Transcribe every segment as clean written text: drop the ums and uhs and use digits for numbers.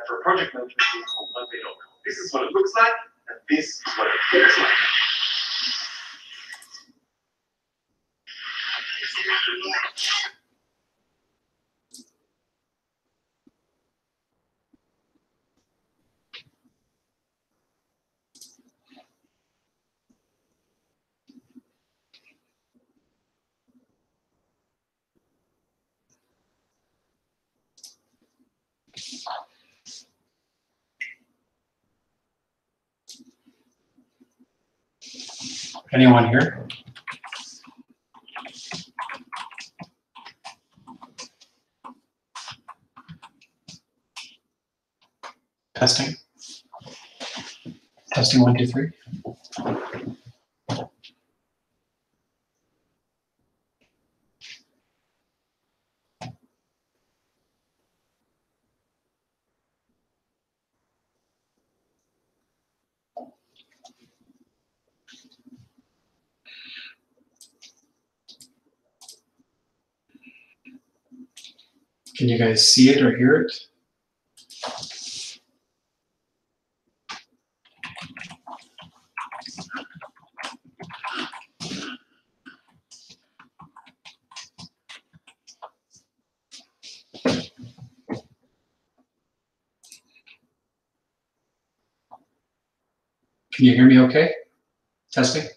for a project management tool called Monday.com. This is what it looks like, and this is what it feels like. Anyone here? Testing. Testing 1, 2, 3. Can you guys see it or hear it? Can you hear me okay? Testing.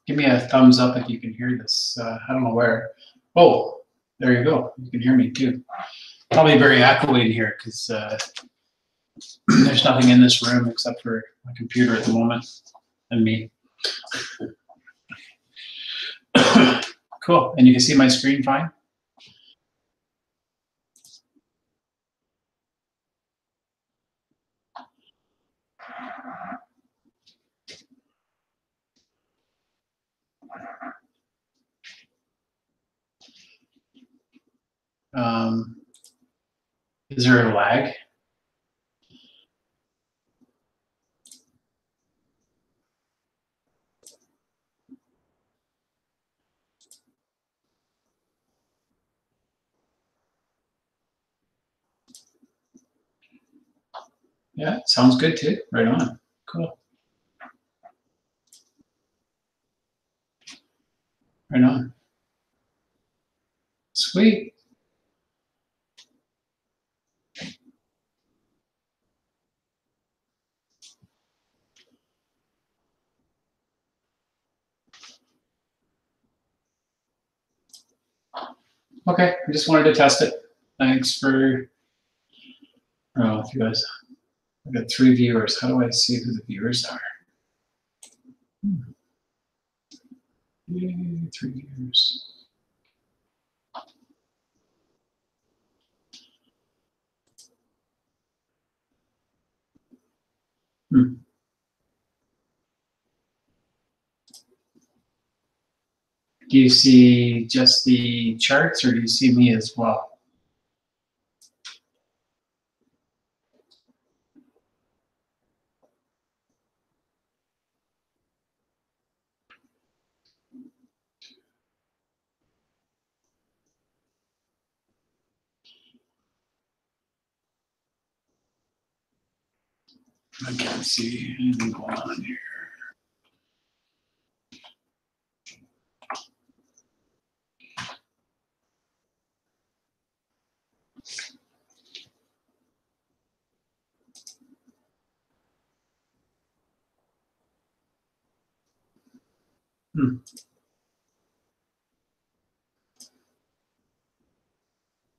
Give me a thumbs up if you can hear this. I don't know where. Oh, there you go. You can hear me too. Probably very echoey in here because there's nothing in this room except for my computer at the moment and me. Cool. And you can see my screen fine? Is there a lag? Yeah, sounds good too. Right on. Cool. Right on. Sweet. Okay, I just wanted to test it. Thanks for, oh, you guys, I've got 3 viewers. How do I see who the viewers are? Yay, 3 viewers. Do you see just the charts or do you see me as well? I can't see anything going on here.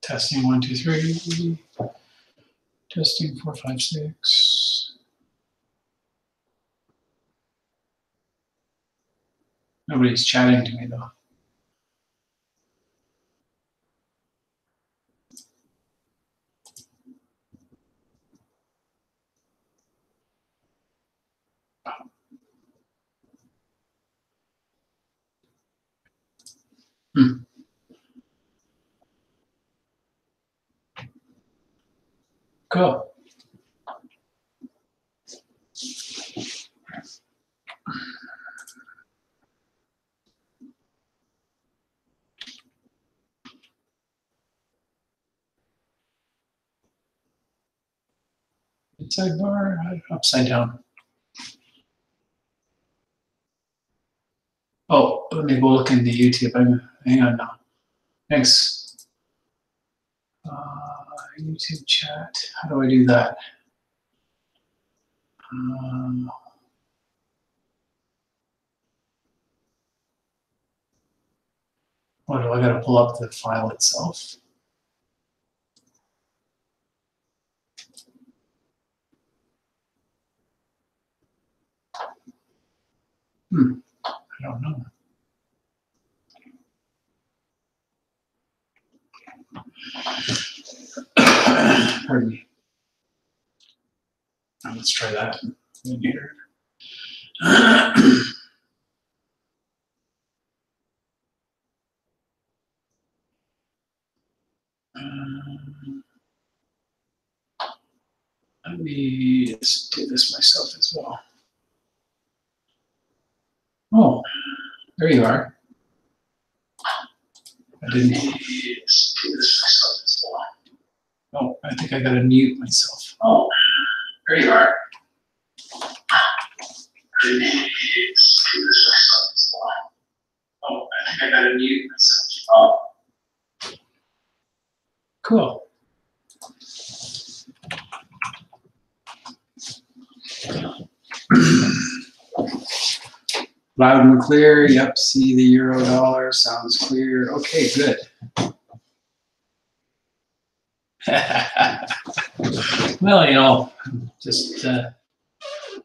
Testing 1, 2, 3. Testing 4, 5, 6. Nobody's chatting to me though. Cool. Sidebar, upside down. Oh, let me go look into YouTube. Hang on now. Thanks. YouTube chat. How do I do that? What do I got to pull up the file itself? I don't know. Pardon me. Now let's try that. Let me just do this myself as well. Oh, there you are. I didn't do this myself as well. Oh, I think I gotta mute myself. Oh, there you are. I didn't do this myself as well. Oh, I think I gotta mute myself. Oh, cool. Loud and clear. Yep. See the euro dollar. Sounds clear. Okay, good. Well, you know, just I'm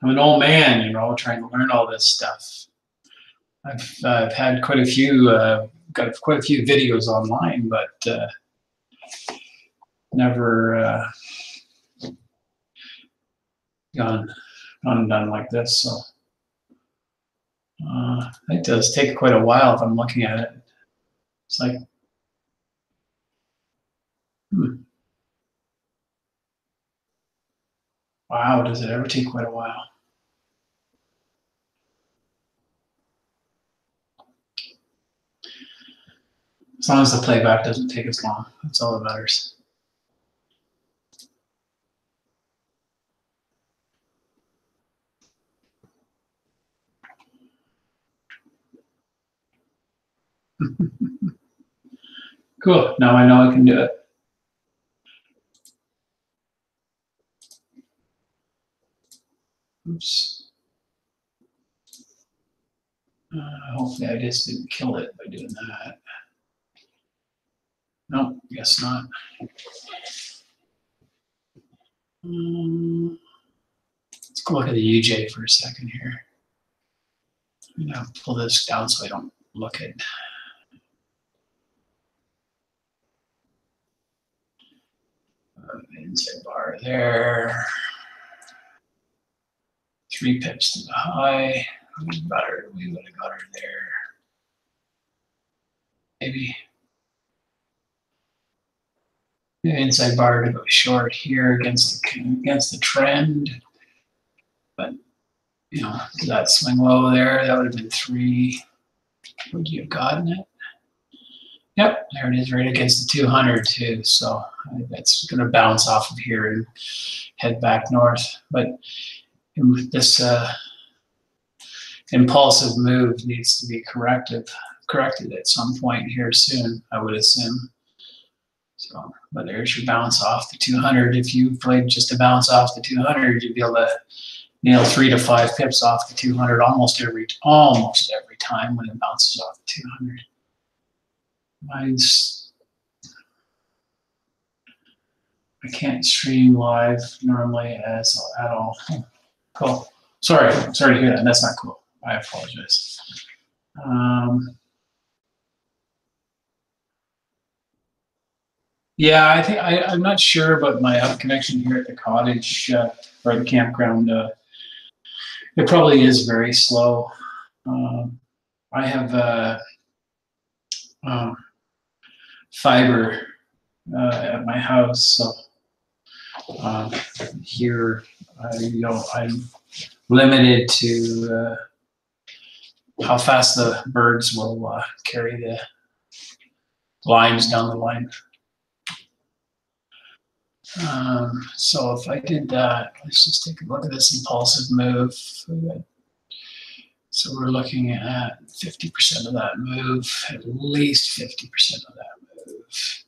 an old man, you know, trying to learn all this stuff. I've had quite a few, got quite a few videos online, but never gone done like this. So it does take quite a while if I'm looking at it. It's like, wow, does it ever take quite a while? As long as the playback doesn't take as long, that's all that matters. Cool, now I know I can do it. Oops. Hopefully I just didn't kill it by doing that. Nope, guess not. Let's go look at the UJ for a second here. I'm gonna pull this down so I don't look at. Inside bar there. 3 pips to the high. We would have got her there. Maybe. Inside bar to go short here against the trend. But you know, that swing low there, that would have been 3. Would you have gotten it? Yep, there it is, right against the 200 too. So that's going to bounce off of here and head back north. But this impulsive move needs to be corrected at some point here soon, I would assume. So, but there's your bounce off the 200. If you played just a bounce off the 200, you'd be able to nail 3 to 5 pips off the 200 almost every time when it bounces off the 200. I can't stream live normally at all. Cool. Sorry to hear that. That's not cool. I apologize. Yeah, I think I'm not sure about my up connection here at the cottage or the campground. It probably is very slow. I have fiber at my house, so here, I'm limited to how fast the birds will carry the lines down the line. So if I did that, let's just take a look at this impulsive move. So we're looking at 50% of that move, at least 50% of that move.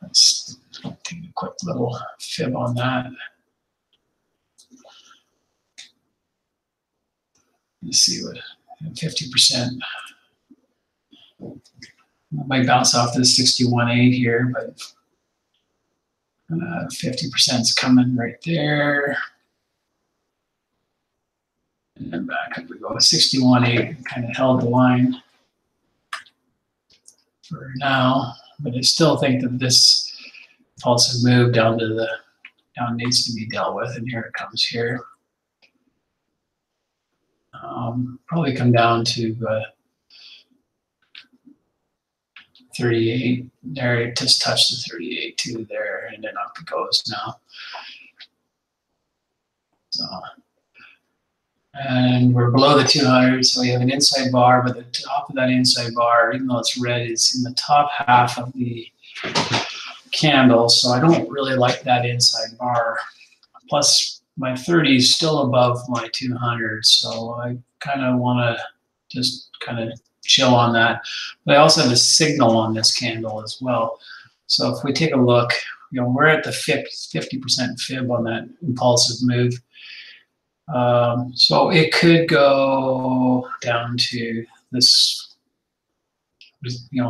Let's take a quick little fib on that. Let's see what 50%. Might bounce off this 61.8 here, but 50% is coming right there. And then back up we go. 61.8 kind of held the line for now, but I still think that this impulsive move down needs to be dealt with, and here it comes here. Probably come down to 38 there. It just touched the 38 too there, and then up it goes now. So, and we're below the 200, so we have an inside bar, but the top of that inside bar, even though it's red, is in the top half of the candle, so I don't really like that inside bar. Plus, my 30 is still above my 200, so I kind of want to just kind of chill on that. But I also have a signal on this candle as well. So if we take a look, we're at the 50% fib on that impulsive move. So it could go down to this,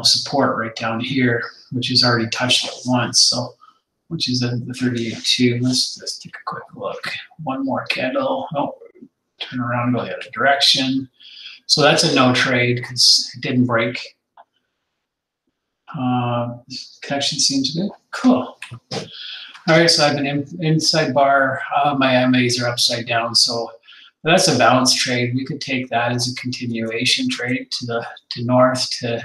support right down here, which is already touched it once. So, which is the 38.2. Let's take a quick look. One more candle. Oh, turn around, go the other direction. So that's a no trade because it didn't break. Connection seems good. Cool. All right, so I have an inside bar. My MAs are upside down, so that's a bounce trade. We could take that as a continuation trade to north to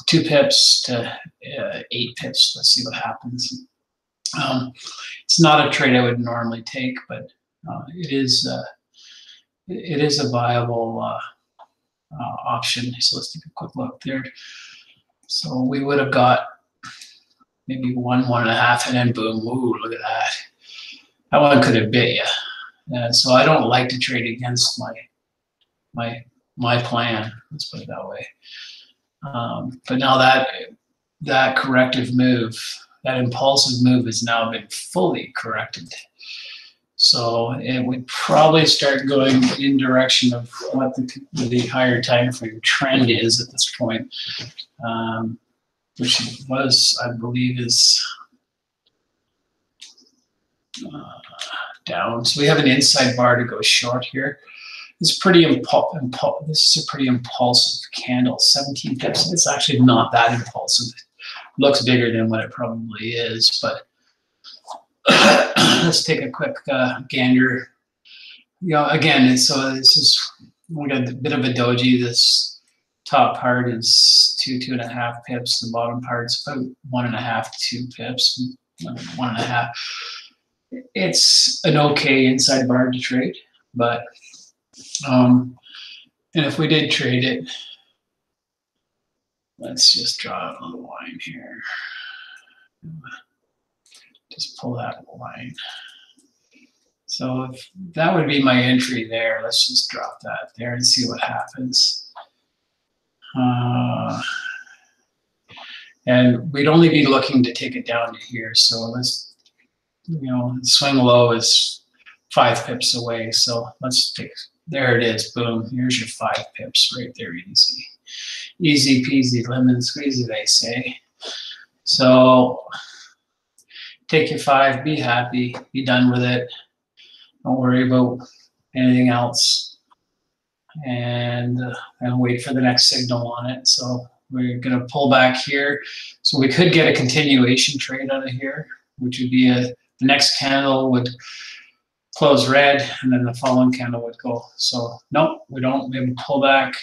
2 pips to 8 pips. Let's see what happens. It's not a trade I would normally take, but it is a viable option. So let's take a quick look there. So we would have got maybe 1.5, and then boom, ooh, look at that. That one could have bit you. So I don't like to trade against my plan. Let's put it that way. But now that corrective move, that impulsive move, has now been fully corrected. So it would probably start going in direction of what the higher time frame trend is at this point, which was, I believe, is down. So we have an inside bar to go short here. This is this is a pretty impulsive candle. 17 pips. It's actually not that impulsive. It looks bigger than what it probably is, but let's take a quick gander. Again, so this is, we got a bit of a doji. This top part is 2.5 pips. The bottom part's about 1.5 to 2 pips. 1.5. It's an okay inside bar to trade, but and if we did trade it, let's just draw a little line here. Just pull that line. So if that would be my entry there, let's just drop that there and see what happens. And we'd only be looking to take it down to here. So let's, swing low is 5 pips away. So let's take, there it is, boom, here's your 5 pips right there, easy. Easy peasy, lemon squeezy, they say. So take your 5, be happy, be done with it. Don't worry about anything else. And wait for the next signal on it. So we're going to pull back here. So we could get a continuation trade out of here, which would be the next candle would close red, and then the following candle would go. So nope, we don't. We have a pullback.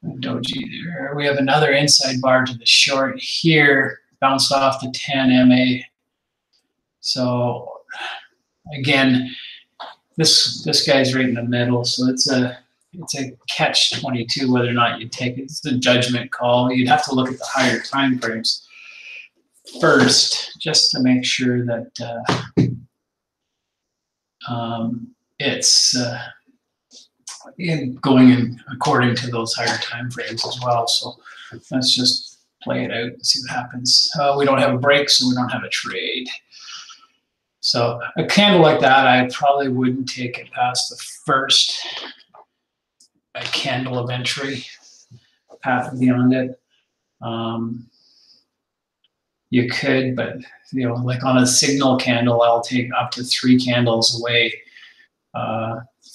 Doji there. We have another inside bar to the short here, bounced off the 10 MA. So again, this guy's right in the middle. So it's a catch-22 whether or not you take it. It's a judgment call. You'd have to look at the higher time frames first, just to make sure that it's going in according to those higher time frames as well. So let's just play it out and see what happens. We don't have a break, so we don't have a trade. So a candle like that, I probably wouldn't take it past the first candle of entry, path beyond it. You could, but like on a signal candle, I'll take up to 3 candles away.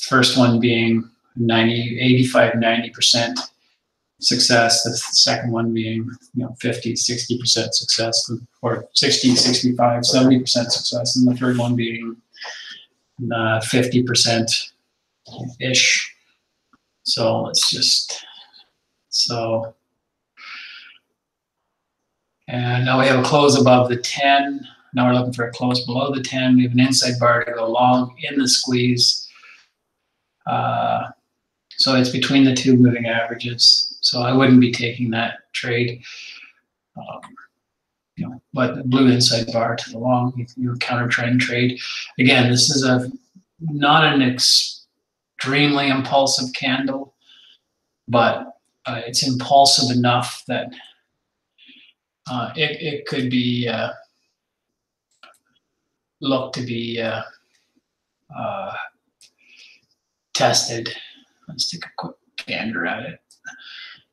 First one being 85–90% success. The second one being 50–60% success, or 60–65–70% success, and the third one being 50% ish. So let's just and now we have a close above the 10. Now we're looking for a close below the 10. We have an inside bar to go long in the squeeze. So it's between the 2 moving averages. So I wouldn't be taking that trade. But the blue inside bar to the long, your counter trend trade. Again, this is not an extremely impulsive candle, but it's impulsive enough that it could be looked to be tested. Let's take a quick gander at it.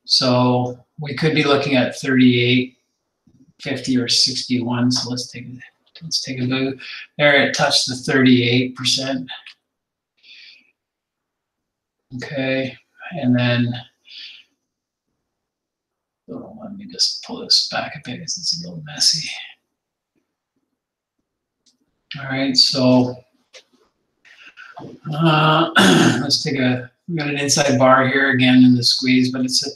So we could be looking at 38, 50, or 61. So let's take a look. There, it touched the 38%. Okay, and then let me just pull this back a bit because it's a little messy. All right, so let's take we got an inside bar here again in the squeeze, but it's a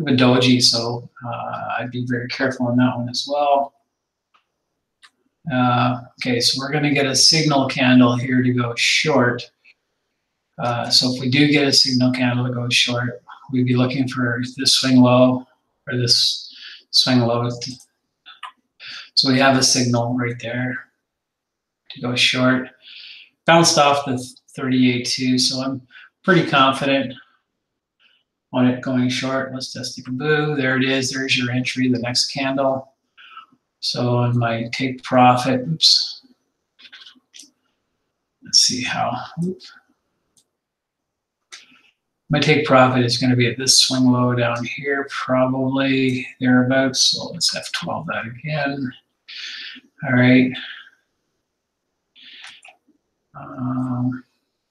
doji, so I'd be very careful on that one as well. Okay, so we're going to get a signal candle here to go short. So if we do get a signal candle to go short, we'd be looking for this swing low or this swing low. So we have a signal right there to go short. Bounced off the 38.2, so I'm pretty confident on it going short. Let's just take a boo. There it is. There's your entry, the next candle. So on my take profit, oops. Let's see how. My take profit is going to be at this swing low down here, probably thereabouts. So let's F12 that again. All right.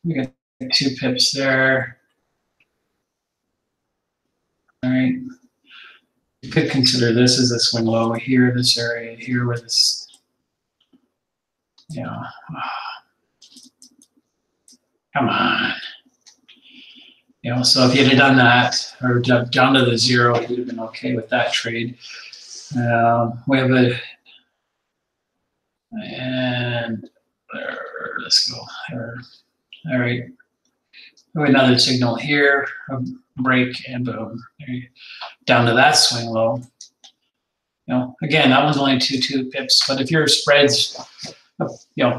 We got 2 pips there. All right. You could consider this as a swing low here, this area here where this, come on. So if you'd have done that or down to the 0, you'd have been okay with that trade. We have and let's go there. All right. We have another signal here, a break, and boom. Down to that swing low. Again, that one's only 2 pips, but if your spread's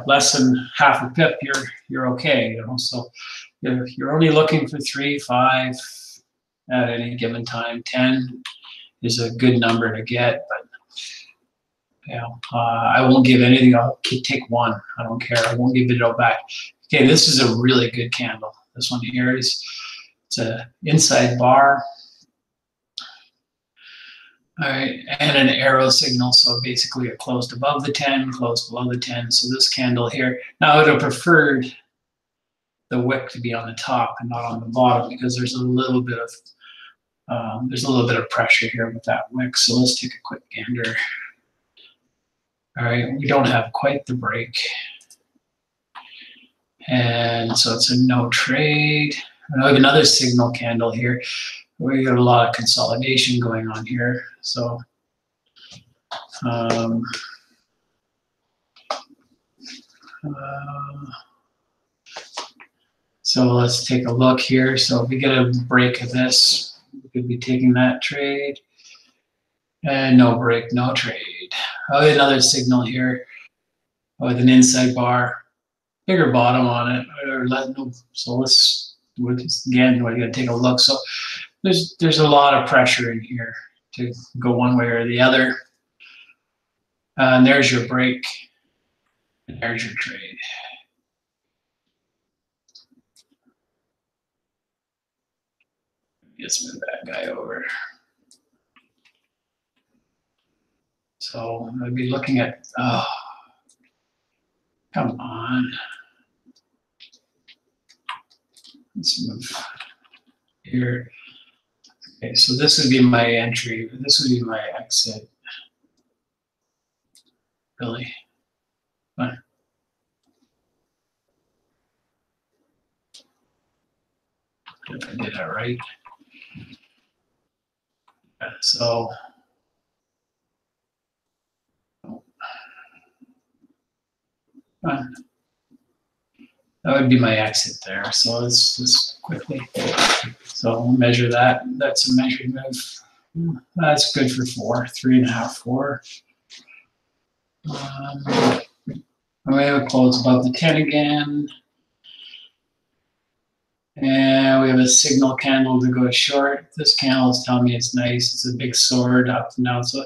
less than half a pip, you're okay. So you're only looking for 3, 5 at any given time. 10 is a good number to get, but I won't give anything. I'll take 1. I don't care. I won't give it all back. Okay, this is a really good candle. This one here it's an inside bar. All right, and an arrow signal. So basically it closed above the 10, closed below the 10. So this candle here. Now I would have preferred the wick to be on the top and not on the bottom because there's a little bit of pressure here with that wick. So let's take a quick gander. All right, we don't have quite the break. And so it's a no trade. I have another signal candle here. We got a lot of consolidation going on here. So So let's take a look here. So if we get a break of this, we could be taking that trade. And no break, no trade. Oh, another signal here with an inside bar, bigger bottom on it. So let's again, we're gonna take a look. So there's a lot of pressure in here to go one way or the other. And there's your break, and there's your trade. Just move that guy over. So I'd be looking at, oh, come on. Let's move here. Okay, so this would be my entry. This would be my exit. Really. But if I did that right. So that would be my exit there. So let's just quickly. So we'll measure that. That's a measured move. That's good for 4, 3.5, 4. We have a close above the 10 again. And we have a signal candle to go short. This candle is telling me it's nice. It's a big sword up and down. So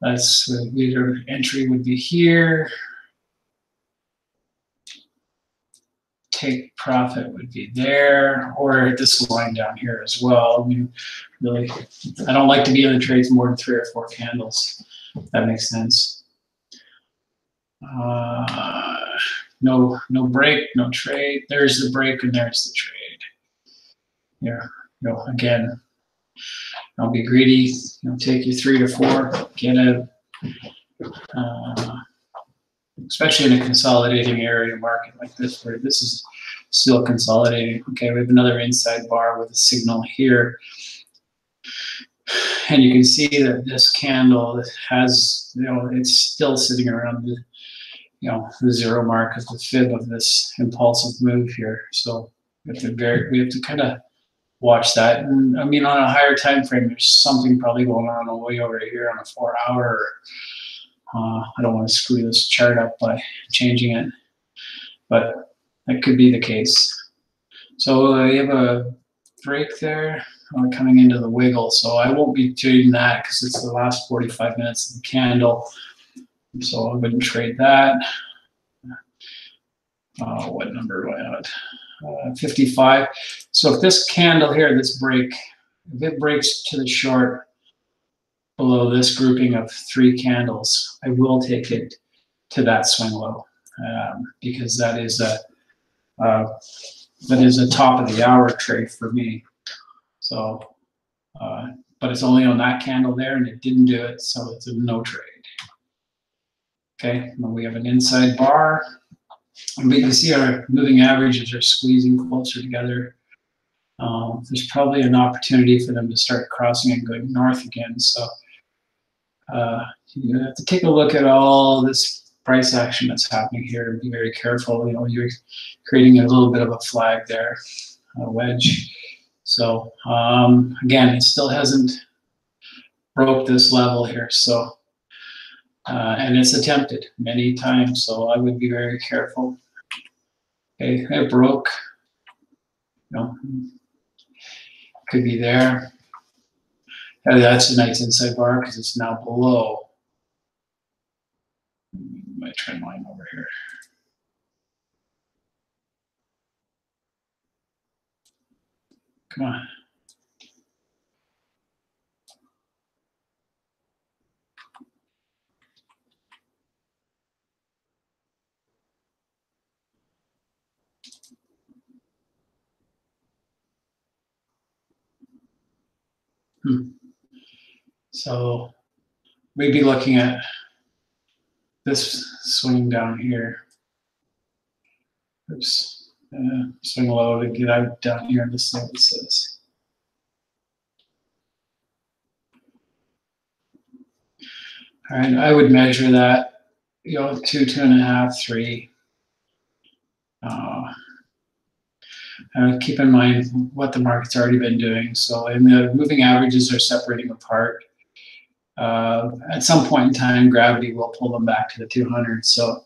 that's your entry would be here. Take profit would be there, or this line down here as well. I mean, really, I don't like to be in the trades more than 3 or 4 candles. If that makes sense. No break, no trade. There's the break and there's the trade. Here, again, don't be greedy. Take your 3 to 4, get out. Especially in a consolidating area market like this, where this is still consolidating. Okay, we have another inside bar with a signal here. And you can see that this candle has, it's still sitting around the, the 0 mark of the fib of this impulsive move here. So we have to kind of watch that. And I mean, on a higher time frame, there's something probably going on way over here on a 4-hour. I don't want to screw this chart up by changing it, but that could be the case. So we have a break there coming into the wiggle. So I won't be trading that because it's the last 45 minutes of the candle. So I wouldn't trade that. What number do I have? 55. So if this candle here, this break, if it breaks to the short below this grouping of 3 candles, I will take it to that swing low because that is a top of the hour trade for me. So, but it's only on that candle there, and it didn't do it, so it's a no trade. Okay, well, we have an inside bar, and we can see our moving averages are squeezing closer together. There's probably an opportunity for them to start crossing and going north again. So you have to take a look at all this price action that's happening here and be very careful. You're creating a little bit of a flag there, a wedge. So again, it still hasn't broke this level here. So and it's attempted many times. So I would be very careful. Okay, it broke. Could be there. That's a nice inside bar because it's now below my trend line over here. Come on. So we'd be looking at this swing down here. Oops. Swing low to get out down here. This is what it says. All right, I would measure that, 2, 2.5, 3. keep in mind what the market's already been doing. So, and the moving averages are separating apart. At some point in time, gravity will pull them back to the 200. So,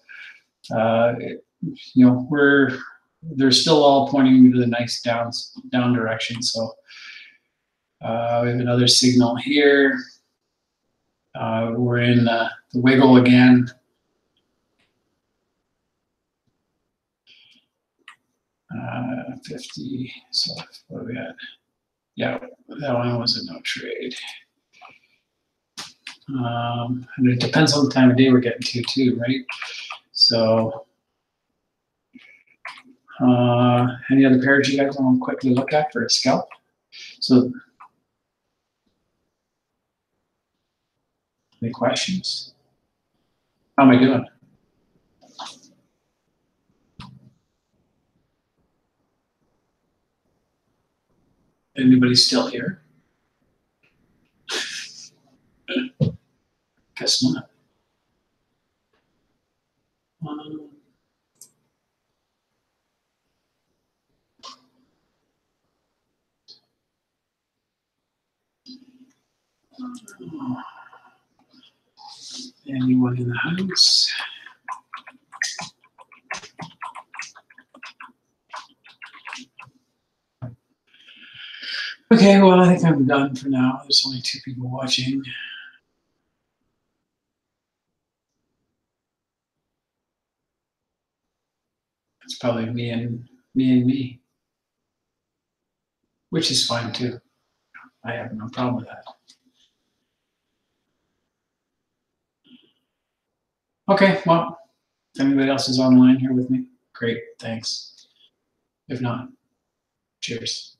you know, they're still all pointing to the nice down direction. So, we have another signal here. We're in the wiggle again. Uh, 50. So, what do we had? Yeah, that one was a no trade. And it depends on the time of day we're getting to too, right? So, any other pairs you guys want to quickly look at for a scalp? So, any questions? How am I doing? Anybody still here? Guess not. Anyone in the house? Okay, well, I think I'm done for now. There's only 2 people watching. It's probably me and me, which is fine too. I have no problem with that. Okay, well, if anybody else is online here with me, great, thanks. If not, cheers.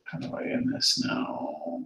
How do I end this now?